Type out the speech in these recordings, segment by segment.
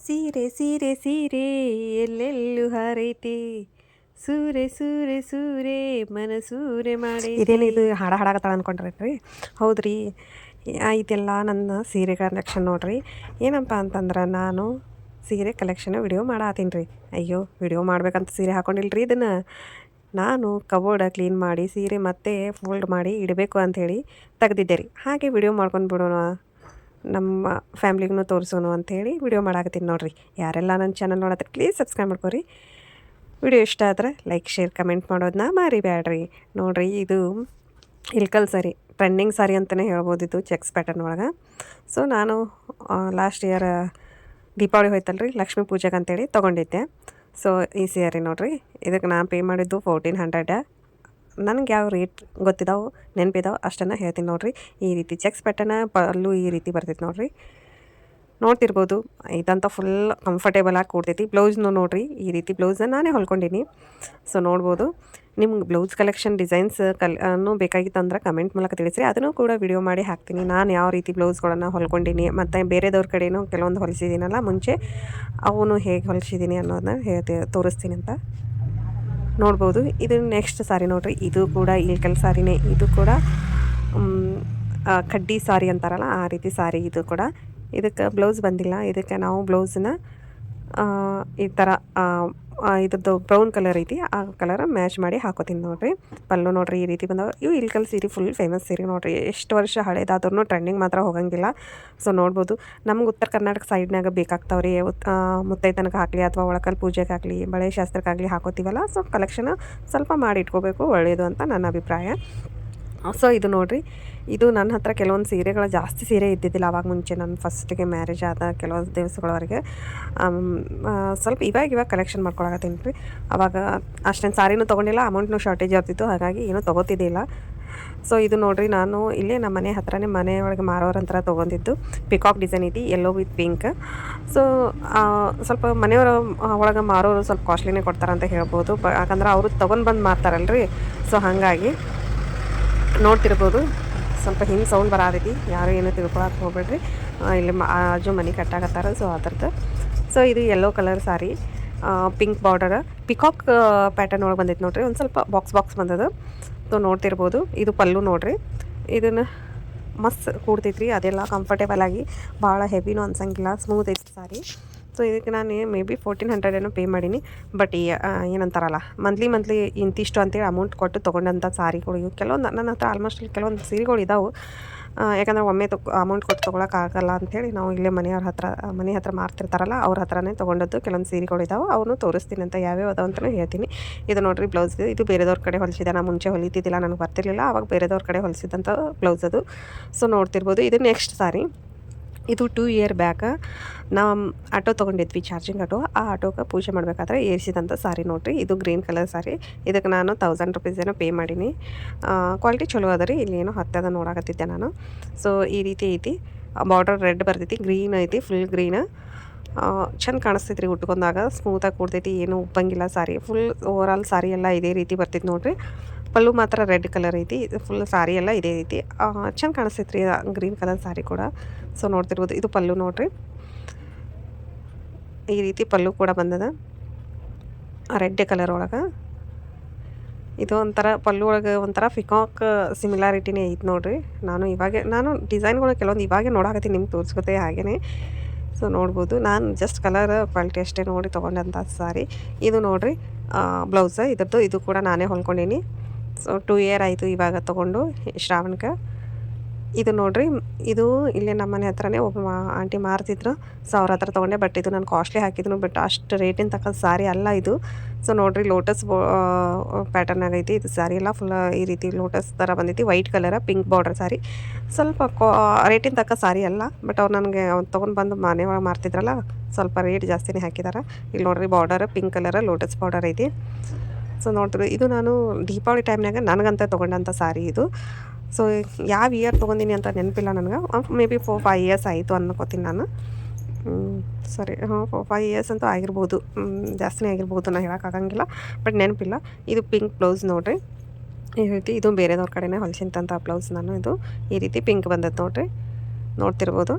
ಸೀರೆ ಸೀರೆ ಸೀರೆ ಎಲ್ಲೆಲ್ಲೂ ಹಾರೈತೆ ಸೂರೆ ಸೂರೆ ಸೂರೆ ಮನಸೂರೆ ಮಾಡಿ ಇದೇನು ಇದು ಹಾಡಾಗತ್ತಾಳ ಅನ್ಕೊಂಡ್ರಿ ಹೌದ್ರಿ. ಇದೆಲ್ಲ ನನ್ನ ಸೀರೆ ಕಲೆಕ್ಷನ್ ನೋಡ್ರಿ. ಏನಪ್ಪ ಅಂತಂದ್ರೆ ನಾನು ಸೀರೆ ಕಲೆಕ್ಷನ್ ವಿಡಿಯೋ ಮಾಡತ್ತೀನಿ ರೀ. ಅಯ್ಯೋ ವಿಡಿಯೋ ಮಾಡ್ಬೇಕಂತ ಸೀರೆ ಹಾಕೊಂಡಿಲ್ರಿ. ಇದನ್ನು ನಾನು ಕಬೋರ್ಡ ಕ್ಲೀನ್ ಮಾಡಿ ಸೀರೆ ಮತ್ತೆ ಫೋಲ್ಡ್ ಮಾಡಿ ಇಡಬೇಕು ಅಂಥೇಳಿ ತೆಗ್ದಿದ್ದೆ ರೀ. ಹಾಗೆ ವಿಡಿಯೋ ಮಾಡ್ಕೊಂಡು ಬಿಡೋಣ, ನಮ್ಮ ಫ್ಯಾಮ್ಲಿಗೂ ತೋರಿಸೋಣ ಅಂಥೇಳಿ ವಿಡಿಯೋ ಮಾಡಾಕತ್ತೀನಿ ನೋಡಿರಿ. ಯಾರೆಲ್ಲ ನನ್ನ ಚಾನಲ್ ನೋಡತ್ತೆ ಪ್ಲೀಸ್ ಸಬ್ಸ್ಕ್ರೈಬ್ ಮಾಡ್ಕೊರಿ. ವಿಡಿಯೋ ಇಷ್ಟ ಆದ್ರೆ ಲೈಕ್ ಶೇರ್ ಕಮೆಂಟ್ ಮಾಡೋದನ್ನ ಮರಿಬೇಡ್ರಿ. ನೋಡಿರಿ, ಇದು ಇಲ್ಕಲ್ ಸಾರಿ, ಟ್ರೆಂಡಿಂಗ್ ಸಾರಿ ಅಂತಲೇ ಹೇಳ್ಬೋದು. ಇದು ಚೆಕ್ಸ್ ಪ್ಯಾಟರ್ನ್ ಒಳಗೆ. ಸೊ ನಾನು ಲಾಸ್ಟ್ ಇಯರ್ ದೀಪಾವಳಿ ಹೋಯ್ತಲ್ರಿ, ಲಕ್ಷ್ಮೀ ಪೂಜೆಗೆ ಅಂತೇಳಿ ತೊಗೊಂಡಿದ್ದೆ. ಸೊ ಈ ಸ್ಯಾರಿ ನೋಡಿರಿ, ಇದಕ್ಕೆ ನಾನು ಪೇ ಮಾಡಿದ್ದು 1400. ನನಗೆ ಯಾವ ರೇಟ್ ಗೊತ್ತಿದ್ದಾವೆ ನೆನಪಿದಾವೆ ಅಷ್ಟನ್ನು ಹೇಳ್ತೀನಿ ನೋಡಿರಿ. ಈ ರೀತಿ ಚೆಕ್ಸ್ ಪ್ಯಾಟರ್ನ ಪಲ್ಲು ಈ ರೀತಿ ಬರ್ತೈತೆ ನೋಡಿರಿ. ನೋಡ್ತಿರ್ಬೋದು, ಇದಂತ ಫುಲ್ ಕಂಫರ್ಟೇಬಲ್ ಆಗಿ ಕೊಡ್ತೈತಿ. ಬ್ಲೌಸ್ನು ನೋಡಿರಿ, ಈ ರೀತಿ ಬ್ಲೌಸ್ನ ನಾನೇ ಹೊಲ್ಕೊಂಡೀನಿ. ಸೊ ನೋಡ್ಬೋದು. ನಿಮ್ಗೆ ಬ್ಲೌಸ್ ಕಲೆಕ್ಷನ್ ಡಿಸೈನ್ಸ್ ಬೇಕಾಗಿತ್ತು ಅಂದ್ರೆ ಕಮೆಂಟ್ ಮೂಲಕ ತಿಳಿಸ್ರಿ, ಅದನ್ನು ಕೂಡ ವಿಡಿಯೋ ಮಾಡಿ ಹಾಕ್ತೀನಿ. ನಾನು ಯಾವ ರೀತಿ ಬ್ಲೌಸ್ಗಳನ್ನು ಹೊಲ್ಕೊಂಡೀನಿ ಮತ್ತು ಬೇರೆದವ್ರ ಕಡೆಯೂ ಕೆಲವೊಂದು ಹೊಲಿಸಿದ್ದೀನಲ್ಲ ಮುಂಚೆ, ಅವನು ಹೇಗೆ ಹೊಲಿಸಿದ್ದೀನಿ ಅನ್ನೋದನ್ನ ತೋರಿಸ್ತೀನಿ ಅಂತ ನೋಡ್ಬೋದು. ಇದು ನೆಕ್ಸ್ಟ್ ಸಾರಿ ನೋಡಿರಿ, ಇದು ಕೂಡ ಇಲ್ಕಲ್ ಸಾರಿನೇ. ಇದು ಕೂಡ ಕಡ್ಡಿ ಸಾರಿ ಅಂತಾರಲ್ಲ ಆ ರೀತಿ ಸಾರಿ. ಇದು ಕೂಡ ಇದಕ್ಕೆ ಬ್ಲೌಸ್ ಬಂದಿಲ್ಲ. ಇದಕ್ಕೆ ನಾವು ಬ್ಲೌಸನ್ನ ಈ ಥರ ಇದ್ರದ್ದು ಬ್ರೌನ್ ಕಲರ್ ಐತಿ, ಆ ಕಲರ್ ಮ್ಯಾಚ್ ಮಾಡಿ ಹಾಕೋತೀನಿ ನೋಡಿರಿ. ಪಲ್ಲು ನೋಡಿರಿ ಈ ರೀತಿ ಬಂದವು. ಇವು ಇಲ್ಕಲ್ ಸೀರೆ ಫುಲ್ ಫೇಮಸ್ ಸೀರೆ ನೋಡಿರಿ. ಎಷ್ಟು ವರ್ಷ ಹಳೇದಾದ್ರೂ ಟ್ರೆಂಡಿಂಗ್ ಮಾತ್ರ ಹೋಗಂಗಿಲ್ಲ. ಸೊ ನೋಡ್ಬೋದು, ನಮ್ಗೆ ಉತ್ತರ ಕರ್ನಾಟಕ ಸೈಡ್ನಾಗ ಬೇಕಾಗ್ತಾವ್ರಿ. ಮುತ್ತೈತನಕ್ಕೆ ಹಾಕಲಿ ಅಥವಾ ಒಳಕಲ್ ಪೂಜೆಗೆ ಆಗಲಿ ಬಳೆ ಶಾಸ್ತ್ರಕ್ಕಾಗಲಿ ಹಾಕೋತೀವಲ್ಲ. ಸೊ ಕಲೆಕ್ಷನ್ ಸ್ವಲ್ಪ ಮಾಡಿ ಇಟ್ಕೋಬೇಕು, ಒಳ್ಳೆಯದು ಅಂತ ನನ್ನ ಅಭಿಪ್ರಾಯ. ಸೊ ಇದು ನೋಡಿರಿ, ಇದು ನನ್ನ ಹತ್ರ ಕೆಲವೊಂದು ಸೀರೆಗಳು, ಜಾಸ್ತಿ ಸೀರೆ ಇದ್ದಿದ್ದಿಲ್ಲ ಆವಾಗ ಮುಂಚೆ. ನಾನು ಫಸ್ಟಿಗೆ ಮ್ಯಾರೇಜ್ ಆದ ಕೆಲವೊಂದು ದಿವಸಗಳವರೆಗೆ ಸ್ವಲ್ಪ ಇವಾಗ ಕಲೆಕ್ಷನ್ ಮಾಡ್ಕೊಳಕತ್ತೀನಿ ರೀ. ಆವಾಗ ಅಷ್ಟೇನು ಸಾರಿನೂ ತೊಗೊಂಡಿಲ್ಲ, ಅಮೌಂಟ್ನೂ ಶಾರ್ಟೇಜ್ ಆಗ್ತಿತ್ತು, ಹಾಗಾಗಿ ಏನೂ ತೊಗೋತಿದ್ದಿಲ್ಲ. ಸೊ ಇದು ನೋಡಿರಿ, ನಾನು ಇಲ್ಲೇ ನಮ್ಮ ಮನೆ ಹತ್ರನೇ ಮನೆಯೊಳಗೆ ಮಾರೋರಂತರ ತೊಗೊಂಡಿದ್ದು ಪಿಕಾಕ್ ಡಿಸೈನ್ ಐತಿ, ಯೆಲ್ಲೋ ವಿತ್ ಪಿಂಕ್. ಸೊ ಸ್ವಲ್ಪ ಮನೆಯವರ ಒಳಗೆ ಮಾರೋರು ಸ್ವಲ್ಪ ಕಾಸ್ಟ್ಲಿನೇ ಕೊಡ್ತಾರಂತ ಹೇಳ್ಬೋದು. ಯಾಕಂದ್ರೆ ಅವರು ತೊಗೊಂಡು ಬಂದು ಮಾರ್ತಾರಲ್ರಿ. ಸೊ ಹಾಗಾಗಿ ನೋಡ್ತಿರ್ಬೋದು, ಸ್ವಲ್ಪ ಹಿಂಗೆ ಸೌಂಡ್ ಬರಾತೈತಿ, ಯಾರು ಏನೋ ತಿಳ್ಕೊಳಕ್ಕೆ ಹೋಗ್ಬೇಡ್ರಿ. ಇಲ್ಲಿ ಆಜು ಮನೆ ಕಟ್ಟಾಕತ್ತಾರ. ಸೊ ಅದರದ್ದು. ಸೊ ಇದು ಯೆಲ್ಲೋ ಕಲರ್ ಸಾರಿ, ಪಿಂಕ್ ಬಾರ್ಡರ್, ಪಿಕಾಕ್ ಪ್ಯಾಟರ್ನ್ ಒಳಗೆ ಬಂದೈತೆ ನೋಡಿರಿ. ಒಂದು ಸ್ವಲ್ಪ ಬಾಕ್ಸ್ ಬಂದದ. ಸೊ ನೋಡ್ತಿರ್ಬೋದು, ಇದು ಪಲ್ಲು ನೋಡಿರಿ. ಇದನ್ನು ಮಸ್ತ್ ಕೂಡ್ತೈತ್ರಿ, ಅದೆಲ್ಲ ಕಂಫರ್ಟೇಬಲ್ ಆಗಿ, ಭಾಳ ಹೆವಿನೂ ಅನ್ಸಂಗಿಲ್ಲ, ಸ್ಮೂತ್ ಐತಿ ಸಾರಿ. ಸೊ ಇದಕ್ಕೆ ನಾನು ಮೇ ಬಿ 1400 ಏನೋ ಪೇ ಮಾಡೀನಿ. ಬಟ್ ಏನಂತಾರಲ್ಲ, ಮಂತ್ಲಿ ಇಂತಿಷ್ಟು ಅಂತೇಳಿ ಅಮೌಂಟ್ ಕೊಟ್ಟು ತೊಗೊಂಡಂಥ ಸಾರಿಗಳು ಇವು. ಕೆಲವೊಂದು ನನ್ನ ಹತ್ರ ಆಲ್ಮೋಸ್ಟ್ ಕೆಲವೊಂದು ಸೀರೆಗಳು ಇದಾವೆ. ಯಾಕಂದ್ರೆ ಒಮ್ಮೆ ಅಮೌಂಟ್ ಕೊಟ್ಟು ತೊಗೊಳಕ್ಕಾಗಲ್ಲ ಅಂಥೇಳಿ ನಾವು ಇಲ್ಲೇ ಮನೆ ಹತ್ರ ಮಾರ್ತಿರ್ತಾರಲ್ಲ ಅವ್ರ ಹತ್ರನೇ ತೊಗೊಂಡದ್ದು ಕೆಲವೊಂದು ಸೀರೆಗಳು ಇದಾವೆ. ಅವನು ತೋರಿಸ್ತೀನಿ ಅಂತ ಯಾವ್ಯಾವ ಅದಾವ ಅಂತಲೂ ಹೇಳ್ತೀನಿ. ಇದು ನೋಡಿರಿ ಬ್ಲೌಸ್, ಇದು ಬೇರೆದವ್ರ ಕಡೆ ಹೊಲಿಸಿದೆ. ನಾನು ಮುಂಚೆ ಹೊಲಿತಿದ್ದಿಲ್ಲ, ನನಗೆ ಬರ್ತಿರ್ಲಿಲ್ಲ. ಆವಾಗ ಬೇರೆದವ್ರ ಕಡೆ ಹೊಲಿಸಿದಂಥ ಬ್ಲೌಸ್ ಅದು. ಸೊ ನೋಡ್ತಿರ್ಬೋದು, ಇದು ನೆಕ್ಸ್ಟ್ ಸಾರಿ. ಇದು 2 ಇಯರ್ ಬ್ಯಾಕ್ ನಾವು ಆಟೋ ತೊಗೊಂಡಿದ್ವಿ, ಚಾರ್ಜಿಂಗ್ ಆಟೋ. ಆ ಆಟೋಗೆ ಪೂಜೆ ಮಾಡಬೇಕಾದ್ರೆ ಏರಿಸಿದಂಥ ಸಾರಿ ನೋಡಿರಿ. ಇದು ಗ್ರೀನ್ ಕಲರ್ ಸಾರಿ. ಇದಕ್ಕೆ ನಾನು 1000 ರೂಪೀಸ್ ಏನೋ ಪೇ ಮಾಡೀನಿ. ಕ್ವಾಲಿಟಿ ಚಲೋ ಅದ ರೀ. ಇಲ್ಲಿ ಏನೋ ಹತ್ತದ ನೋಡಾಕತ್ತಿದ್ದೆ ನಾನು. ಸೊ ಈ ರೀತಿ ಐತಿ, ಬಾರ್ಡರ್ ರೆಡ್ ಬರ್ತೈತಿ, ಗ್ರೀನ್ ಐತಿ, ಫುಲ್ ಗ್ರೀನ್. ಚೆಂದ ಕಾಣಿಸ್ತೈತಿ ರೀ ಉಟ್ಕೊಂಡಾಗ, ಸ್ಮೂತಾಗಿ ಕೊಡ್ತೈತಿ, ಏನೂ ಉಪ್ಪಂಗಿಲ್ಲ ಸಾರಿ. ಫುಲ್ ಓವರಾಲ್ ಸಾರಿ ಎಲ್ಲ ಇದೇ ರೀತಿ ಬರ್ತೈತಿ ನೋಡಿರಿ. ಪಲ್ಲು ಮಾತ್ರ ರೆಡ್ ಕಲರ್ ಐತಿ. ಫುಲ್ ಸಾರಿ ಎಲ್ಲ ಇದೇ ಐತಿ, ಚೆಂದ ಕಾಣಿಸ್ತೈತಿ ರೀ ಗ್ರೀನ್ ಕಲರ್ ಸಾರಿ ಕೂಡ. ಸೊ ನೋಡ್ತಿರ್ಬೋದು, ಇದು ಪಲ್ಲು ನೋಡಿರಿ, ಈ ರೀತಿ ಪಲ್ಲು ಕೂಡ ಬಂದದ ರೆಡ್ ಕಲರ್ ಒಳಗೆ. ಇದು ಒಂಥರ ಪಲ್ಲು ಒಳಗೆ ಒಂಥರ ಪಿಕಾಕ್ ಸಿಮಿಲಾರಿಟಿನೇ ಐತೆ ನೋಡಿರಿ. ನಾನು ಡಿಸೈನ್ಗಳು ಕೆಲವೊಂದು ಇವಾಗೆ ನೋಡಾಕತ್ತೀನಿ, ನಿಮ್ಗೆ ತೋರಿಸ್ಕೊತೆ ಹಾಗೇ. ಸೊ ನೋಡ್ಬೋದು, ನಾನು ಜಸ್ಟ್ ಕಲರ್ ಕ್ವಾಲಿಟಿ ಅಷ್ಟೇ ನೋಡಿ ತೊಗೊಂಡಂಥ ಸಾರಿ. ಇದು ನೋಡಿರಿ ಬ್ಲೌಸ್ ಇದ್ರದ್ದು. ಇದು ಕೂಡ ನಾನೇ ಹೊಲ್ಕೊಂಡೀನಿ. ಸೊ 2 ಇಯರ್ ಆಯಿತು ಇವಾಗ ತೊಗೊಂಡು, ಶ್ರಾವಣಕ್ಕೆ. ಇದು ನೋಡಿರಿ, ಇದು ಇಲ್ಲೇ ನಮ್ಮ ಮನೆ ಹತ್ರನೇ ಒಬ್ಬ ಆಂಟಿ ಮಾರ್ತಿದ್ರು. ಸೊ ಅವ್ರ ಹತ್ರ ತೊಗೊಂಡೆ. ಬಟ್ ಇದು ನಾನು ಕಾಸ್ಟ್ಲಿ ಹಾಕಿದ್ರು, ಬಟ್ ಅಷ್ಟು ರೇಟಿನ ತಕ್ಕ ಸಾರಿ ಅಲ್ಲ ಇದು. ಸೊ ನೋಡಿರಿ, ಲೋಟಸ್ ಪ್ಯಾಟರ್ನ್ ಆಗೈತಿ ಇದು ಸಾರಿ ಎಲ್ಲ. ಫುಲ್ ಈ ರೀತಿ ಲೋಟಸ್ ಥರ ಬಂದೈತಿ, ವೈಟ್ ಕಲರ, ಪಿಂಕ್ ಬಾರ್ಡರ್ ಸಾರಿ. ಸ್ವಲ್ಪ ರೇಟಿನ ತಕ್ಕ ಸಾರಿ ಅಲ್ಲ, ಬಟ್ ಅವ್ರು ನನಗೆ ತೊಗೊಂಡು ಬಂದು ಮನೆ ಒಳಗೆ ಮಾರ್ತಿದ್ರಲ್ಲ, ಸ್ವಲ್ಪ ರೇಟ್ ಜಾಸ್ತಿನೇ ಹಾಕಿದ್ದಾರೆ. ಇಲ್ಲಿ ನೋಡಿರಿ, border pink colour, lotus border ಐತಿ. ಸೊ ನೋಡ್ತೀವಿ, ಇದು ನಾನು ದೀಪಾವಳಿ ಟೈಮ್ನಾಗ ನನಗಂತ ತೊಗೊಂಡಂಥ ಸಾರಿ ಇದು. ಸೊ ಯಾವ ಇಯರ್ ತೊಗೊಂಡಿನಿ ಅಂತ ನೆನಪಿಲ್ಲ ನನಗೆ. ಮೇ ಬಿ 4-5 ಇಯರ್ಸ್ ಆಯಿತು ಅನ್ಕೋತೀನಿ ನಾನು. ಸರಿ, 4-5 ಇಯರ್ಸ್ ಅಂತೂ ಆಗಿರ್ಬೋದು, ಜಾಸ್ತಿನೇ ಆಗಿರ್ಬೋದು, ನಾನು ಹೇಳೋಕ್ಕಾಗಂಗಿಲ್ಲ, ಬಟ್ ನೆನಪಿಲ್ಲ. ಇದು ಪಿಂಕ್ ಬ್ಲೌಸ್ ನೋಡಿರಿ, ಈ ರೀತಿ. ಇದು ಬೇರೆದವ್ರ ಕಡೆನೇ ಹೊಲಿಸಿದಂಥ ಬ್ಲೌಸ್ ನಾನು. ಇದು ಈ ರೀತಿ ಪಿಂಕ್ ಬಂದದ್ದು ನೋಡಿರಿ, ನೋಡ್ತಿರ್ಬೋದು.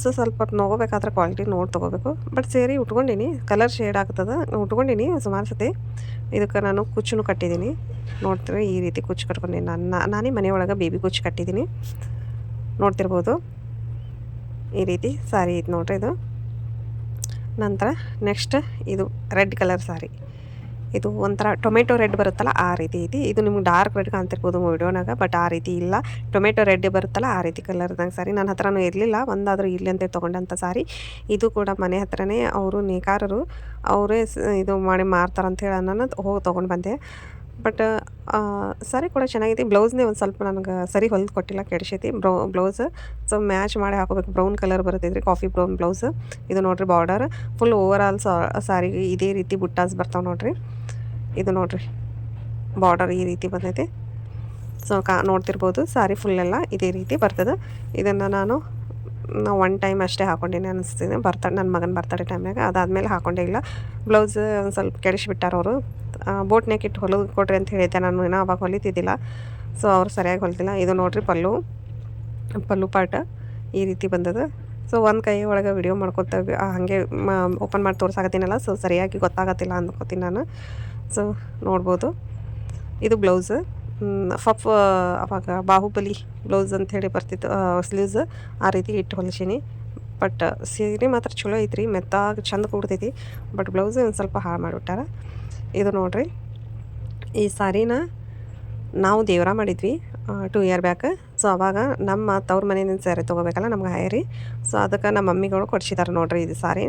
ಸೊ ಸ್ವಲ್ಪ ತೊಗೋಬೇಕಾದ್ರೆ ಕ್ವಾಲಿಟಿ ನೋಡಿ ತೊಗೋಬೇಕು. ಬಟ್ ಸೀರೆ ಉಟ್ಕೊಂಡೀನಿ, ಕಲರ್ ಶೇಡ್ ಆಗ್ತದೆ, ಉಟ್ಕೊಂಡೀನಿ ಸುಮಾರು ಸತಿ. ಇದಕ್ಕೆ ನಾನು ಕುಚ್ಚು ಕಟ್ಟಿದ್ದೀನಿ, ನೋಡ್ತೀವಿ ಈ ರೀತಿ ಕುಚ್ಚು ಕಟ್ಕೊಂಡೀನಿ. ನಾನೇ ಮನೆಯೊಳಗೆ ಬೇಬಿ ಕುಚ್ಚು ಕಟ್ಟಿದ್ದೀನಿ, ನೋಡ್ತಿರ್ಬೋದು. ಈ ರೀತಿ ಸಾರಿ ಐತೆ ನೋಡ್ರಿ ಇದು. ನಂತರ ನೆಕ್ಸ್ಟ್ ಇದು ರೆಡ್ ಕಲರ್ ಸಾರಿ. ಇದು ಒಂಥರ ಟೊಮೆಟೊ ರೆಡ್ ಬರುತ್ತಲ್ಲ ಆ ರೀತಿ ಐತಿ. ಇದು ನಿಮ್ಗೆ ಡಾರ್ಕ್ ರೆಡ್ ಕಾಣ್ತಿರ್ಬೋದು ವಿಡಿಯೋನಾಗ, ಬಟ್ ಆ ರೀತಿ ಇಲ್ಲ. ಟೊಮೆಟೊ ರೆಡ್ ಬರುತ್ತಲ್ಲ ಆ ರೀತಿ ಕಲರ್ದಾಗ ಸಾರಿ. ನನ್ನ ಹತ್ರನೂ ಇರಲಿಲ್ಲ, ಒಂದಾದರೂ ಇಲ್ಲಿ ಅಂತ ತೊಗೊಂಡಂಥ ಸಾರಿ. ಇದು ಕೂಡ ಮನೆ ಹತ್ರನೇ ಅವರು ನೇಕಾರರು, ಅವರೇ ಇದು ಮಾಡಿ ಮಾರ್ತಾರಂತೇಳಿ ನಾನು ಹೋಗಿ ತೊಗೊಂಡು ಬಂದೆ. ಬಟ್ ಸಾರಿ ಕೂಡ ಚೆನ್ನಾಗೈತಿ. ಬ್ಲೌಸ್ನೇ ಒಂದು ಸ್ವಲ್ಪ ನನಗೆ ಸರಿ ಹೊಲ್ದು ಕೊಟ್ಟಿಲ್ಲ, ಕೆಡಿಸೈತಿ ಬ್ಲೌಸ್. ಸೊ ಮ್ಯಾಚ್ ಮಾಡಿ ಹಾಕೋಬೇಕು. ಬ್ರೌನ್ ಕಲರ್ ಬರ್ತೈತ್ರಿ, ಕಾಫಿ ಬ್ರೌನ್ ಬ್ಲೌಸ್. ಇದು ನೋಡಿರಿ ಬಾರ್ಡರ್ ಫುಲ್ ಓವರ್ ಆಲ್ ಸಾರಿಗೆ ಇದೇ ರೀತಿ ಬುಟ್ಟಾಸ್ ಬರ್ತಾವೆ ನೋಡಿರಿ. ಇದು ನೋಡಿರಿ ಬಾರ್ಡರ್ ಈ ರೀತಿ ಬಂದೈತಿ. ಸೊ ನೋಡ್ತಿರ್ಬೋದು ಸಾರಿ ಫುಲ್ಲೆಲ್ಲ ಇದೇ ರೀತಿ ಬರ್ತದೆ. ಇದನ್ನು ನಾನು ಒನ್ ಟೈಮ್ ಅಷ್ಟೇ ಹಾಕ್ಕೊಂಡೇನೆ ಅನಿಸ್ತೀನಿ, ನನ್ನ ಮಗನ ಬರ್ತಡೇ ಟೈಮ್ನಾಗ. ಅದಾದಮೇಲೆ ಹಾಕ್ಕೊಂಡೇ ಇಲ್ಲ. ಬ್ಲೌಸ್ ಒಂದು ಸ್ವಲ್ಪ ಕೆಡಿಸಿಬಿಟ್ಟಾರ ಅವರು. ಬೋಟ್ ನೆಕ್ ಇಟ್ಟು ಹೊಲಿದು ಕೊಡ್ರಿ ಅಂತ ಹೇಳಿದ್ದೆ ನಾನು, ಇನ್ನೂ ಅವಾಗ ಹೊಲಿತಿದ್ದಿಲ್ಲ. ಸೊ ಅವ್ರು ಸರಿಯಾಗಿ ಹೊಲಿತಿಲ್ಲ. ಇದು ನೋಡಿರಿ ಪಲ್ಲು ಪಾರ್ಟ್ ಈ ರೀತಿ ಬಂದದ. ಸೊ ಒಂದು ಕೈ ಒಳಗೆ ವಿಡಿಯೋ ಮಾಡ್ಕೊತ ಹಾಗೆ ಓಪನ್ ಮಾಡಿ ತೋರ್ಸಾಕತ್ತೀನಲ್ಲ, ಸೊ ಸರಿಯಾಗಿ ಗೊತ್ತಾಗತ್ತಿಲ್ಲ ಅಂದ್ಕೋತೀನಿ ನಾನು. ಸೊ ನೋಡ್ಬೋದು ಇದು ಬ್ಲೌಸ್. ಅವಾಗ ಬಾಹುಬಲಿ ಬ್ಲೌಸ್ ಅಂಥೇಳಿ ಬರ್ತಿತ್ತು, ಸ್ಲೀವ್ಸ್ ಆ ರೀತಿ ಇಟ್ಟು ಹೊಲಿಸೀನಿ. ಬಟ್ ಸೀರೆ ಮಾತ್ರ ಚಲೋ ಐತ್ರಿ, ಮೆತ್ತಾಗಿ ಚಂದ ಕೂಡ್ತೈತಿ. ಬಟ್ ಬ್ಲೌಸ್ ಒಂದು ಸ್ವಲ್ಪ ಹಾಳು ಮಾಡಿಬಿಟ್ಟಾರ. ಇದು ನೋಡಿರಿ ಈ ಸಾರಿನ ನಾವು ದೇವರ ಮಾಡಿದ್ವಿ 2 ಇಯರ್ ಬ್ಯಾಕ್. ಸೊ ಅವಾಗ ನಮ್ಮ ತವ್ರ ಮನೆಯಿಂದ ಸ್ಯಾರಿ ತೊಗೋಬೇಕಲ್ಲ ನಮ್ಗೆ ಹಾಯರಿ. ಸೊ ಅದಕ್ಕೆ ನಮ್ಮ ಮಮ್ಮಿಗಳು ಕೊಡ್ಸಿದ್ದಾರೆ ನೋಡಿರಿ ಇದು ಸಾರಿ.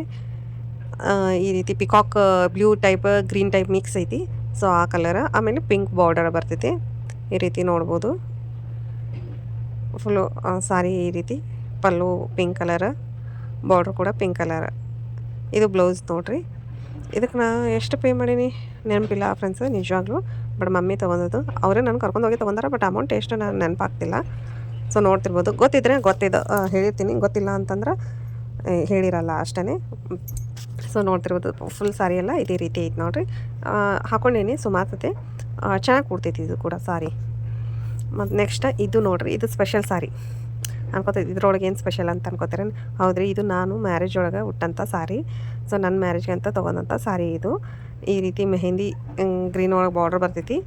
ಈ ರೀತಿ peacock blue type green type mix ಐತಿ. ಸೊ ಆ ಕಲರ್, ಆಮೇಲೆ ಪಿಂಕ್ ಬಾರ್ಡರ್ ಬರ್ತೈತಿ ಈ ರೀತಿ ನೋಡ್ಬೋದು. ಫುಲ್ಲು ಸಾರಿ ಈ ರೀತಿ ಪಲ್ಲು ಪಿಂಕ್ ಕಲರ್, ಬಾರ್ಡ್ರ್ ಕೂಡ ಪಿಂಕ್ ಕಲರ್. ಇದು ಬ್ಲೌಸ್ ನೋಡಿರಿ. ಇದಕ್ಕೆ ನಾ ಎಷ್ಟು ಪೇ ಮಾಡೀನಿ ನೆನಪಿಲ್ಲ ಫ್ರೆಂಡ್ಸ್ ನಿಜವಾಗ್ಲೂ. ಬಟ್ ಮಮ್ಮಿ ತೊಗೊಂಡದ್ದು, ಅವರೇ ನಾನು ಕರ್ಕೊಂಡೋಗಿ ತೊಗೊಂಡಾರ. ಬಟ್ ಅಮೌಂಟ್ ಎಷ್ಟು ನಾನು ನೆನಪಾಗ್ತಿಲ್ಲ. ಸೊ ನೋಡ್ತಿರ್ಬೋದು, ಗೊತ್ತಿದ್ರೆ ಹೇಳಿರ್ತೀನಿ, ಗೊತ್ತಿಲ್ಲ ಅಂತಂದ್ರೆ ಹೇಳಿರಲ್ಲ ಅಷ್ಟೇ. ಸೊ ನೋಡ್ತಿರ್ಬೋದು ಫುಲ್ ಸಾರಿ ಎಲ್ಲ ಇದೇ ರೀತಿ ಐತೆ ನೋಡಿರಿ. ಹಾಕ್ಕೊಂಡೇನಿ ಸುಮಾರು ಸತಿ, ಚೆನ್ನಾಗಿ ಕೊಡ್ತೈತಿ ಇದು ಕೂಡ ಸಾರಿ. ಮತ್ತು ನೆಕ್ಸ್ಟ್ ಇದು ನೋಡಿರಿ, ಇದು ಸ್ಪೆಷಲ್ ಸಾರಿ ಅನ್ಕೋತೈತಿ. ಇದ್ರೊಳಗೆ ಏನು ಸ್ಪೆಷಲ್ ಅಂತ ಅನ್ಕೋತಾರೆ. ಹೌದ್ರಿ, ಇದು ನಾನು ಮ್ಯಾರೇಜ್ ಒಳಗೆ ಉಟ್ಟಂಥ ಸಾರಿ. ಸೊ ನನ್ನ ಮ್ಯಾರೇಜ್ಗೆ ಅಂತ ತೊಗೊಂಡಂಥ ಸಾರಿ ಇದು. ಈ ರೀತಿ ಮೆಹಂದಿ ಗ್ರೀನ್ ಒಳಗೆ ಬಾರ್ಡರ್ ಬರ್ತೈತಿ.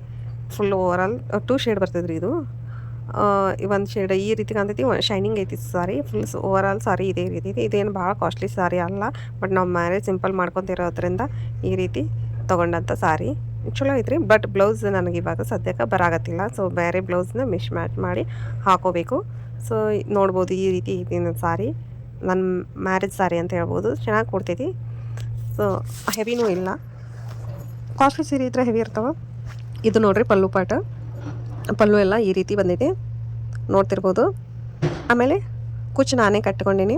ಫುಲ್ ಓವರಾಲ್ 2 ಶೇಡ್ ಬರ್ತೈತ್ರಿ ಇದು. ಒಂದು ಶೇಡ್ ಈ ರೀತಿ ಕಾಣ್ತೈತಿ, ಶೈನಿಂಗ್ ಐತಿ ಸಾರಿ. ಫುಲ್ ಓವರಾಲ್ ಸಾರಿ ಇದೇ ರೀತಿ ಐತಿ. ಇದೇನು ಭಾಳ ಕಾಸ್ಟ್ಲಿ ಸಾರಿ ಅಲ್ಲ, ಬಟ್ ನಾವು ಮ್ಯಾರೇಜ್ ಸಿಂಪಲ್ ಮಾಡ್ಕೊತಿರೋದ್ರಿಂದ ಈ ರೀತಿ ತೊಗೊಂಡಂಥ ಸಾರಿ ಚಲೋ ಐತ್ರಿ. ಬಟ್ ಬ್ಲೌಸ್ ನನಗೆ ಇವಾಗ ಸದ್ಯಕ್ಕೆ ಬರಾಗತ್ತಿಲ್ಲ. ಸೊ ಬೇರೆ ಬ್ಲೌಸ್ನ ಮಿಶ್ ಮ್ಯಾಚ್ ಮಾಡಿ ಹಾಕೋಬೇಕು. ಸೊ ನೋಡ್ಬೋದು ಈ ರೀತಿ ಇದೀನ ಸಾರಿ, ನನ್ನ ಮ್ಯಾರೇಜ್ ಸಾರಿ ಅಂತ ಹೇಳ್ಬೋದು. ಚೆನ್ನಾಗಿ ಕೊಡ್ತೈತಿ. ಸೊ ಹೆವಿನೂ ಇಲ್ಲ, ಕಾಸ್ಟ್ಲಿ ಸೀರೆ ಇದ್ರೆ ಹೆವಿ ಇರ್ತಾವೆ. ಇದು ನೋಡಿರಿ ಪಲ್ಲು ಎಲ್ಲ ಈ ರೀತಿ ಬಂದೈತಿ ನೋಡ್ತಿರ್ಬೋದು. ಆಮೇಲೆ ಕುಚ್ಚು ನಾನೇ ಕಟ್ಕೊಂಡೀನಿ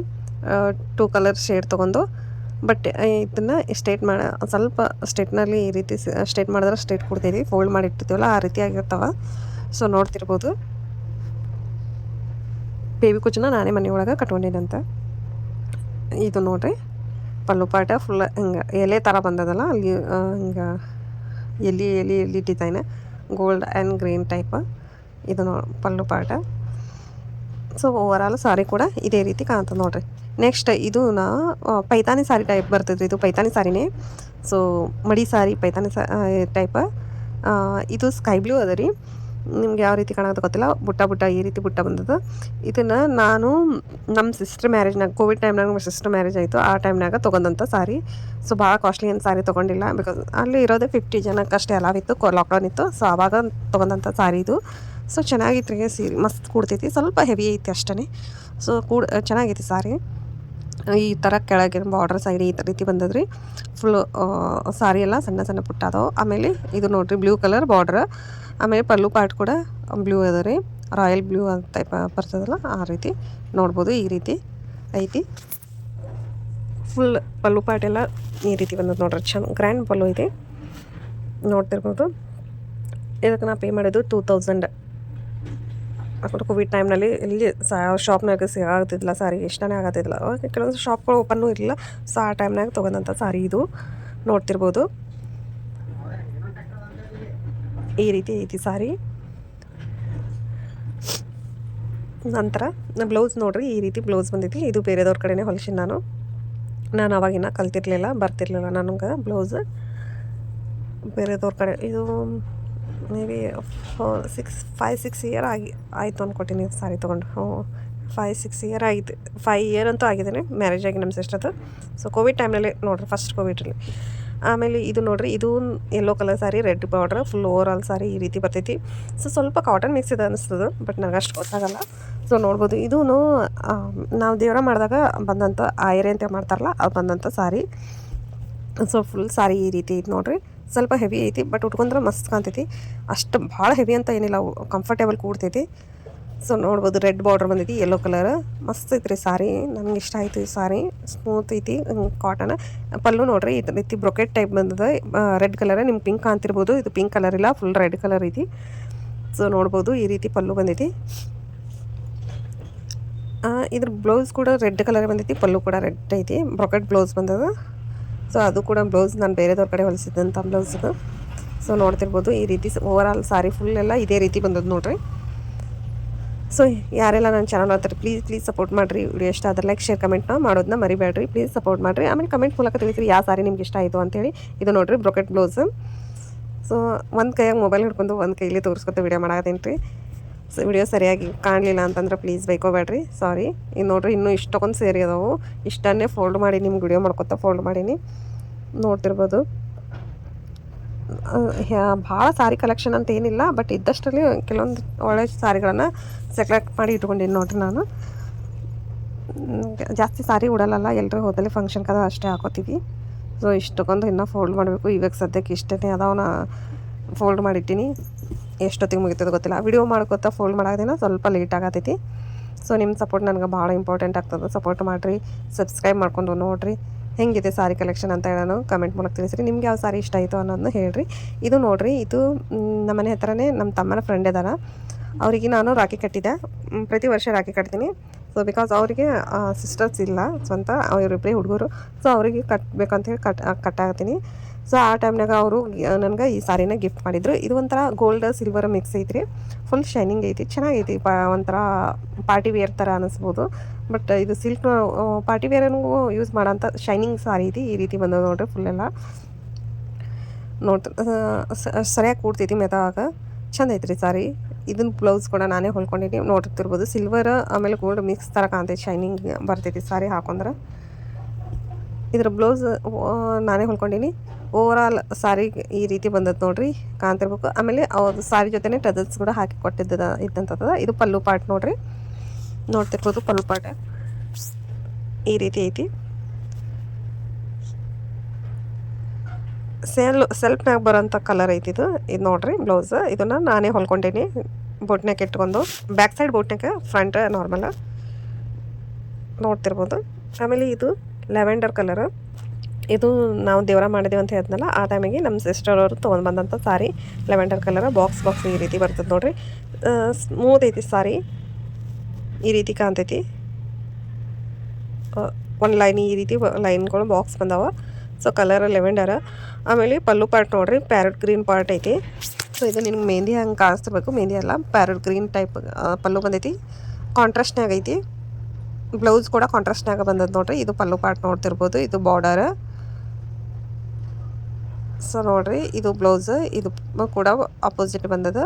2 ಕಲರ್ ಶೇಡ್ ತೊಗೊಂಡು. ಬಟ್ ಇದನ್ನು ಸ್ವಲ್ಪ ಸ್ಟ್ರೇಟ್ನಲ್ಲಿ ಈ ರೀತಿ ಸ್ಟ್ರೇಟ್ ಮಾಡಿದ್ರೆ ಸ್ಟ್ರೇಟ್ ಕೊಡ್ತೈತಿ. ಫೋಲ್ಡ್ ಮಾಡಿ ಇಟ್ಟಿರ್ತೀವಲ್ಲ ಆ ರೀತಿ ಆಗಿರ್ತಾವೆ. ಸೊ ನೋಡ್ತಿರ್ಬೋದು ಬೇಬಿ ಕುಚ್ಚನ್ನ ನಾನೇ ಮನೆಯೊಳಗೆ ಕಟ್ಕೊಂಡೇನಂತ. ಇದು ನೋಡಿರಿ ಪಲ್ಲು ಪಾಟ ಫುಲ್ ಹಿಂಗೆ ಎಲೆ ಥರ ಬಂದದಲ್ಲ, ಅಲ್ಲಿ ಹಿಂಗೆ ಎಲ್ಲಿ design gold and green type. ಇದು ಪಲ್ಲು ಪಾಟ. ಸೊ ಓವರಾಲ್ ಸಾರಿ ಕೂಡ ಇದೇ ರೀತಿ ಕಾಣ್ತದೆ ನೋಡಿರಿ. ನೆಕ್ಸ್ಟ್ ಇದು ಪೈತಾನಿ ಸಾರಿ ಟೈಪ್ ಬರ್ತೈತ್ರಿ. ಇದು ಪೈತಾನಿ ಸಾರಿನೇ. ಸೊ ಮಡಿ ಸಾರಿ ಪೈತಾನಿ ಟೈಪ್. ಇದು ಸ್ಕೈ ಬ್ಲೂ ಅದ ರೀ. ನಿಮ್ಗೆ ಯಾವ ರೀತಿ ಕಾಣೋದು ಗೊತ್ತಿಲ್ಲ, ಬುಟ್ಟ ಈ ರೀತಿ ಬುಟ್ಟ ಬಂದದ್ದು. ಇದನ್ನು ನಾನು ನಮ್ಮ ಸಿಸ್ಟರ್ ಮ್ಯಾರೇಜ್ನಾಗ, ಕೋವಿಡ್ ಟೈಮ್ನಾಗ ನಮ್ಮ ಸಿಸ್ಟರ್ ಮ್ಯಾರೇಜ್ ಆಯಿತು, ಆ ಟೈಮ್ನಾಗ ತೊಗೊಂಡಂಥ ಸಾರಿ. ಸೊ ಭಾಳ ಕಾಸ್ಟ್ಲಿ ಏನು ಸಾರಿ ತೊಗೊಂಡಿಲ್ಲ, ಬಿಕಾಸ್ ಅಲ್ಲಿ ಇರೋದೇ 50 ಜನಕ್ಕಷ್ಟೇ ಅಲಾವಿತ್ತು, ಲಾಕ್ಡೌನ್ ಇತ್ತು. ಸೊ ಆವಾಗ ತೊಗೊಂಡಂಥ ಸಾರಿ ಇದು. ಸೊ ಚೆನ್ನಾಗಿತ್ತು ರೀ ಸೀರೆ, ಮಸ್ತ್ ಕೂಡ್ತೈತಿ. ಸ್ವಲ್ಪ ಹೆವಿ ಐತಿ ಅಷ್ಟೇ. ಸೊ ಚೆನ್ನಾಗೈತಿ ಸಾರಿ. ಈ ಥರ ಕೆಳಗಿನ ಬಾರ್ಡರ್ ಸೈಡ್ ಈ ರೀತಿ ಬಂದದ್ರಿ. ಫುಲ್ಲು ಸಾರಿ ಎಲ್ಲ ಸಣ್ಣ ಸಣ್ಣ ಪುಟ್ಟ ಅದಾವೆ. ಆಮೇಲೆ ಇದು ನೋಡಿರಿ ಬ್ಲೂ ಕಲರ್ ಬಾರ್ಡ್ರ್. ಆಮೇಲೆ ಪಲ್ಲು ಪಾರ್ಟ್ ಕೂಡ ಬ್ಲೂ ಅದ ರೀ, ರಾಯಲ್ ಬ್ಲೂ ಟೈಪ್ ಬರ್ತದಲ್ಲ ಆ ರೀತಿ ನೋಡ್ಬೋದು. ಈ ರೀತಿ ಐತಿ ಫುಲ್ ಪಲ್ಲು ಪಾರ್ಟ್ ಎಲ್ಲ ಈ ರೀತಿ ಬಂದದ್ದು ನೋಡ್ರಿ. ಗ್ರ್ಯಾಂಡ್ ಪಲ್ಲು ಇದೆ ನೋಡ್ತಿರ್ಬೋದು. ಇದಕ್ಕೆ ನಾ ಪೇ ಮಾಡಿದ್ದು 2000. ಯಾಕಂದ್ರೆ ಕೋವಿಡ್ ಟೈಮ್ನಲ್ಲಿ ಇಲ್ಲಿ ಶಾಪ್ನಾಗ ಸಿಗಾಗ್ತಿದ್ದಿಲ್ಲ ಸಾರಿ, ಇಷ್ಟನೇ ಆಗತ್ತಿದ್ದಿಲ್ಲ. ಕೆಲವೊಂದು ಶಾಪ್ಗಳು ಓಪನ್ನೂ ಇರಲಿಲ್ಲ. ಸೊ ಆ ಟೈಮ್ನಾಗ ತೊಗೊಂಡಂಥ ಸಾರಿ ಇದು ನೋಡ್ತಿರ್ಬೋದು. ಈ ರೀತಿ ಐತಿ ಸಾರಿ. ನಂತರ ಬ್ಲೌಸ್ ನೋಡಿರಿ ಈ ರೀತಿ ಬ್ಲೌಸ್ ಬಂದೈತಿ. ಇದು ಬೇರೆದವ್ರ ಕಡೆನೇ ಹೊಲ್ಸಿನಿ ನಾನು ಅವಾಗಿನ ಕಲ್ತಿರ್ಲಿಲ್ಲ, ಬರ್ತಿರ್ಲಿಲ್ಲ ನನಗೆ ಬ್ಲೌಸ್ ಬೇರೆದವ್ರ ಕಡೆ. ಇದು ಮೇ ಬಿ 5-6 ಇಯರ್ ಆಯಿತು ಅಂದ್ಕೊತೀನಿ ಸಾರಿ ತೊಗೊಂಡು. 5-6 ಇಯರ್ ಆಗಿದೆ, 5 ಇಯರ್ ಅಂತೂ ಆಗಿದ್ದೇನೆ ಮ್ಯಾರೇಜ್ ಆಗಿ ನಮ್ಮ ಸಿಸ್ಟರ್ದು. ಸೊ ಕೋವಿಡ್ ಟೈಮ್ನಲ್ಲಿ ನೋಡಿರಿ, ಫಸ್ಟ್ ಕೋವಿಡ್ರಲ್ಲಿ. ಆಮೇಲೆ ಇದು ನೋಡಿರಿ, ಇದು yellow colour sari, red border, full over all sari ಈ ರೀತಿ ಬರ್ತೈತಿ. ಸೊ ಸ್ವಲ್ಪ ಕಾಟನ್ ಮಿಕ್ಸ್ ಇದೆ ಅನ್ನಿಸ್ತದೆ, ಬಟ್ ನನಗೆ ಅಷ್ಟು ಗೊತ್ತಾಗಲ್ಲ. ಸೊ ನೋಡ್ಬೋದು, ಇದೂ ನಾವು ದೇವರ ಮಾಡಿದಾಗ ಬಂದಂಥ ಆಯರೆ ಅಂತ ಮಾಡ್ತಾರಲ್ಲ ಅದು ಬಂದಂಥ ಸಾರಿ. ಸೊ ಫುಲ್ ಸಾರಿ ಈ ರೀತಿ ಐತಿ ನೋಡಿರಿ. ಸ್ವಲ್ಪ ಹೆವಿ ಐತಿ, ಬಟ್ ಉಟ್ಕೊಂಡ್ರೆ ಮಸ್ತ್ ಕಾಣ್ತೈತಿ. ಅಷ್ಟು ಭಾಳ ಹೆವಿ ಅಂತ ಏನಿಲ್ಲ, ಕಂಫರ್ಟೇಬಲ್ ಕೂಡ್ತೈತಿ. ಸೊ ನೋಡ್ಬೋದು, ರೆಡ್ ಬಾರ್ಡ್ರ್ ಬಂದೈತಿ, ಯೆಲ್ಲೋ ಕಲರ್ ಮಸ್ತ್ ಐತ್ರಿ ಸಾರಿ. ನನಗೆ ಇಷ್ಟ ಆಯಿತು ಈ ಸಾರಿ, ಸ್ಮೂತ್ ಐತಿ, ಕಾಟನ್. ಪಲ್ಲು ನೋಡ್ರಿ ಈ ರೀತಿ ಬ್ರೊಕೆಟ್ ಟೈಪ್ ಬಂದದ, ರೆಡ್ ಕಲರ್. ನಿಮ್ಗೆ ಪಿಂಕ್ ಕಾಣ್ತಿರ್ಬೋದು, ಇದು ಪಿಂಕ್ ಕಲರ್ ಇಲ್ಲ, ಫುಲ್ ರೆಡ್ ಕಲರ್ ಐತಿ. ಸೊ ನೋಡ್ಬೋದು ಈ ರೀತಿ ಪಲ್ಲು ಬಂದೈತಿ. ಇದ್ರ ಬ್ಲೌಸ್ ಕೂಡ ರೆಡ್ ಕಲರ್ ಬಂದೈತಿ, ಪಲ್ಲು ಕೂಡ ರೆಡ್ ಐತಿ, ಬ್ರೊಕೆಟ್ ಬ್ಲೌಸ್ ಬಂದದ. ಸೊ ಅದು ಕೂಡ ಬ್ಲೌಸ್ ನಾನು ಬೇರೆದವ್ರ ಕಡೆ ಹೊಲಿಸಿದ್ದಂಥ ಬ್ಲೌಸದು. ಸೊ ನೋಡ್ತಿರ್ಬೋದು ಈ ರೀತಿ ಓವರ್ ಆಲ್ ಸಾರಿ ಫುಲ್ ಎಲ್ಲ ಇದೇ ರೀತಿ ಬಂದದ್ದು ನೋಡ್ರಿ. ಸೊ ಯಾರೆಲ್ಲ ನನ್ನ ಚಾನಲ್ ನೋಡ್ತಾರೆ ಪ್ಲೀಸ್ ಸಪೋರ್ಟ್ ಮಾಡಿರಿ. ವಿಡಿಯೋ ಇಷ್ಟ ಆದ್ರೆ ಲೈಕ್ ಶೇರ್ ಕಮೆಂಟ್ನ ಮಾಡೋದನ್ನ ಮರಿಬೇಡ್ರಿ. ಪ್ಲೀಸ್ ಸಪೋರ್ಟ್ ಮಾಡಿರಿ. ಆಮೇಲೆ ಕಮೆಂಟ್ ಮೂಲಕ ತಿಳಿಸ್ರಿ ಯಾವ ಸಾರಿ ನಿಮ್ಗೆ ಇಷ್ಟ ಆಯಿತು ಅಂತೇಳಿ. ಇದು ನೋಡಿರಿ ಬ್ರೊಕೆಟ್ ಬ್ಲೌಸ್. ಸೊ ಒಂದು ಕೈಯಾಗ ಮೊಬೈಲ್ ಹಿಡ್ಕೊಂಡು ಒಂದು ಕೈಲಿ ತೋರಿಸ್ಕೊತ ವಿಡಿಯೋ ಮಾಡಾಕತ್ತೀನಿ ರೀ. ಸೊ ವಿಡಿಯೋ ಸರಿಯಾಗಿ ಕಾಣಲಿಲ್ಲ ಅಂತಂದ್ರೆ ಪ್ಲೀಸ್ ಬೈಕೋಬೇಡ್ರಿ, ಸಾರಿ. ಇನ್ನು ನೋಡಿರಿ, ಇನ್ನೂ ಇಷ್ಟೊಂದು ಸೇರಿ ಅದಾವು. ಇಷ್ಟನ್ನೇ ಫೋಲ್ಡ್ ಮಾಡಿ ನಿಮ್ಗೆ ವಿಡಿಯೋ ಮಾಡ್ಕೊತ ಫೋಲ್ಡ್ ಮಾಡೀನಿ, ನೋಡ್ತಿರ್ಬೋದು. ಭಾಳ ಸಾರಿ ಕಲೆಕ್ಷನ್ ಅಂತ ಏನಿಲ್ಲ, ಬಟ್ ಇದ್ದಷ್ಟರಲ್ಲಿ ಕೆಲವೊಂದು ಒಳ್ಳೆ ಸಾರಿಗಳನ್ನು ಸೆಲೆಕ್ಟ್ ಮಾಡಿ ಇಟ್ಕೊಂಡಿನಿ ನೋಡ್ರಿ. ನಾನು ಜಾಸ್ತಿ ಸಾರಿ ಉಡಲ್ಲ, ಎಲ್ಲರೂ ಹೋದಲ್ಲಿ ಫಂಕ್ಷನ್ ಕದ ಅಷ್ಟೇ ಹಾಕೋತೀವಿ. ಸೊ ಇಷ್ಟಕ್ಕೊಂದು ಇನ್ನೂ ಫೋಲ್ಡ್ ಮಾಡಬೇಕು. ಇವಾಗ ಸದ್ಯಕ್ಕೆ ಇಷ್ಟೇ ಅದಾವನ್ನ ಫೋಲ್ಡ್ ಮಾಡಿಟ್ಟಿನಿ. ಎಷ್ಟೊತ್ತಿಗೆ ಮುಗಿತದೆ ಗೊತ್ತಿಲ್ಲ. ವಿಡಿಯೋ ಮಾಡ್ಕೊತಾ ಫೋಲ್ಡ್ ಮಾಡೋದಿನ ಸ್ವಲ್ಪ ಲೇಟ್ ಆಗತೈತಿ. ಸೊ ನಿಮ್ಮ ಸಪೋರ್ಟ್ ನನಗೆ ಭಾಳ ಇಂಪಾರ್ಟೆಂಟ್ ಆಗ್ತದೆ. ಸಪೋರ್ಟ್ ಮಾಡಿರಿ, ಸಬ್ಸ್ಕ್ರೈಬ್ ಮಾಡ್ಕೊಂಡು ನೋಡಿರಿ ಹೆಂಗಿದೆ ಸಾರಿ ಕಲೆಕ್ಷನ್ ಅಂತ ಹೇಳೋಣ ಕಮೆಂಟ್ ಮೂಲಕ ತಿಳಿಸ್ರಿ. ನಿಮ್ಗೆ ಯಾವ ಸಾರಿ ಇಷ್ಟ ಆಯಿತು ಅನ್ನೋದನ್ನ ಹೇಳ್ರಿ. ಇದು ನೋಡಿರಿ, ಇದು ನಮ್ಮ ಮನೆ ಹತ್ರನೇ ನಮ್ಮ ತಮ್ಮನ ಫ್ರೆಂಡ್ ಇದಾರ. ಅವರಿಗೆ ನಾನು ರಾಖಿ ಕಟ್ಟಿದ್ದೆ, ಪ್ರತಿ ವರ್ಷ ರಾಖಿ ಕಟ್ತೀನಿ. ಸೊ ಬಿಕಾಸ್ ಅವರಿಗೆ ಸಿಸ್ಟರ್ಸ್ ಇಲ್ಲ ಸ್ವಂತ, ಅವರಿಬ್ಬರೇ ಹುಡುಗರು. ಸೊ ಅವರಿಗೆ ಕಟ್ಟಬೇಕಂತೇಳಿ ಕಟ್ಟಾಗ್ತೀನಿ. ಸೊ ಆ ಟೈಮ್ನಾಗ ಅವರು ನನಗೆ ಈ ಸಾರಿನ ಗಿಫ್ಟ್ ಮಾಡಿದ್ರು. ಇದು ಒಂಥರ ಗೋಲ್ಡ್ ಸಿಲ್ವರ್ ಮಿಕ್ಸ್ ಐತ್ರಿ, ಫುಲ್ ಶೈನಿಂಗ್ ಐತಿ, ಚೆನ್ನಾಗೈತಿ. ಒಂಥರ ಪಾರ್ಟಿ ವೇರ್ ಥರ ಅನ್ನಿಸ್ಬೋದು. ಬಟ್ ಇದು ಸಿಲ್ಕ್ ಪಾರ್ಟಿ ವೇರನ್ನು ಯೂಸ್ ಮಾಡೋಂಥ ಶೈನಿಂಗ್ ಸಾರಿ ಐತಿ. ಈ ರೀತಿ ಬಂದದ ನೋಡ್ರಿ, ಫುಲ್ಲೆಲ್ಲ ಸರಿಯಾಗಿ ಕೂಡ್ತೈತಿ ಮೆದಾಗ, ಚಂದ ಐತ್ರಿ ಸಾರಿ. ಇದನ್ನ ಬ್ಲೌಸ್ ಕೂಡ ನಾನೇ ಹೊಲ್ಕೊಂಡಿದ್ದೀನಿ, ನೋಡ್ತಿರ್ಬೋದು. ಸಿಲ್ವರ್ ಆಮೇಲೆ ಗೋಲ್ಡ್ ಮಿಕ್ಸ್ ಥರ ಕಾಣ್ತೈತಿ, ಶೈನಿಂಗ್ ಬರ್ತೈತಿ ಸಾರಿ ಹಾಕೊಂಡ್ರೆ. ಇದ್ರ ಬ್ಲೌಸ್ ನಾನೇ ಹೊಲ್ಕೊಂಡಿನಿ. ಓವರಾಲ್ ಸಾರಿ ಈ ರೀತಿ ಬಂದದ್ದು ನೋಡ್ರಿ, ಕಾಣ್ತಿರ್ಬೇಕು. ಆಮೇಲೆ ಅವ್ರದ್ದು ಸಾರಿ ಜೊತೆನೇ ಟಜಲ್ಸ್ ಕೂಡ ಹಾಕಿ ಇದ್ದಂಥದ್ದು. ಇದು ಪಲ್ಲು ಪಾರ್ಟ್ ನೋಡ್ರಿ, ನೋಡ್ತಿರ್ಬೋದು. ಪಲ್ಲು ಪಾರ್ಟ್ ಈ ರೀತಿ ಐತಿ. ಸೆಲ್ಫ್ನಾಗ ಬರೋಂಥ ಕಲರ್ ಐತಿ ಇದು ನೋಡ್ರಿ ಬ್ಲೌಸ್. ಇದನ್ನು ನಾನೇ ಹೊಲ್ಕೊಂಡೀನಿ, ಬೋಟ್ನಾಗ ಇಟ್ಕೊಂಡು. ಬ್ಯಾಕ್ ಸೈಡ್ ಬೋಟ್ನಾಗ, ಫ್ರಂಟ್ ನಾರ್ಮಲ್ ನೋಡ್ತಿರ್ಬೋದು. ಆಮೇಲೆ ಇದು ಲ್ಯಾವೆಂಡರ್ ಕಲರ್. ಇದು ನಾವು ದೇವರ ಮಾಡಿದೀವಿ ಅಂತ ಹೇಳಿದ್ನಲ್ಲ, ಆ ಟೈಮಿಗೆ ನಮ್ಮ ಸಿಸ್ಟರ್ ಅವರು ತೊಗೊಂಡು ಬಂದಂಥ ಸಾರಿ ಲ್ಯಾವೆಂಡರ್ ಕಲರ್. ಬಾಕ್ಸ್ ಈ ರೀತಿ ಬರ್ತದೆ ನೋಡ್ರಿ. ಸ್ಮೂತ್ ಐತಿ ಸಾರಿ, ಈ ರೀತಿ ಕಾಣ್ತೈತಿ. ಒಂದು ಲೈನ್ ಈ ರೀತಿ ಲೈನ್ಗಳು ಬಾಕ್ಸ್ ಬಂದಾವ. So colour lavender. ಆಮೇಲೆ ಪಲ್ಲು ಪಾರ್ಟ್ ನೋಡ್ರಿ, ಪ್ಯಾರೆಟ್ ಗ್ರೀನ್ ಪಾರ್ಟ್ ಐತಿ. ಸೊ ಇದು ನಿಮ್ಗೆ ಮೆಹಂದಿ ಹಂಗೆ ಕಾಣಿಸ್ತಿರ್ಬೇಕು, ಮೆಹಂದಿ ಅಲ್ಲ, ಪ್ಯಾರೆಟ್ ಗ್ರೀನ್ ಟೈಪ್ ಪಲ್ಲು ಬಂದೈತಿ. ಕಾಂಟ್ರಾಸ್ಟ್ನಾಗ ಐತಿ. ಬ್ಲೌಸ್ ಕೂಡ ಕಾಂಟ್ರಾಸ್ಟ್ನಾಗ ಬಂದದ್ದು ನೋಡ್ರಿ. ಇದು ಪಲ್ಲು ಪಾರ್ಟ್ ನೋಡ್ತಿರ್ಬೋದು, ಇದು ಬಾರ್ಡರ್. ಸೊ ನೋಡ್ರಿ, ಇದು ಬ್ಲೌಸ್, ಇದು ಕೂಡ ಅಪೋಸಿಟ್ ಬಂದದ.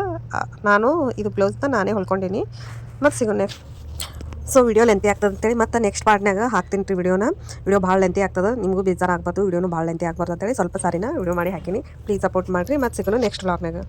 ನಾನು ಇದು ಬ್ಲೌಸ್ನ ನಾನೇ ಹೊಲ್ಕೊಂಡೀನಿ. ಮತ್ತು ಸಿಗೋ ನೆಕ್ಸ್ಟ್. ಸೊ ವಿಡಿಯೋ ಲೆಂತಿ ಆಗ್ತದೆ ಅಂತೇಳಿ ಮತ್ತು ನೆಕ್ಸ್ಟ್ ಪಾರ್ಟ್ನಾಗ ಹಾಕ್ತೀನಿ ರೀ ವಿಡಿಯೋನ. ವಿಡಿಯೋ ಭಾಳ ಲೆಂತಿ ಆಗ್ತದೆ, ನಿಮಗೂ ಬೇಜಾರು ಆಗ್ಬಾರ್ದು, ವಿಡಿಯೋನು ಭಾಳ ಲೆಂತಿ ಆಗ್ಬಾರ್ದು ಅಂತೇಳಿ ಸ್ವಲ್ಪ ಸಾರಿನ ವಿಡಿಯೋ ಮಾಡಿ ಹಾಕೀನಿ. ಪ್ಲೀಸ್ ಸಪೋರ್ಟ್ ಮಾಡಿರಿ. ಮತ್ತು ಸಿಗೋಣ ನೆಕ್ಸ್ಟ್ ವ್ಲಾಗ್ನಾಗ.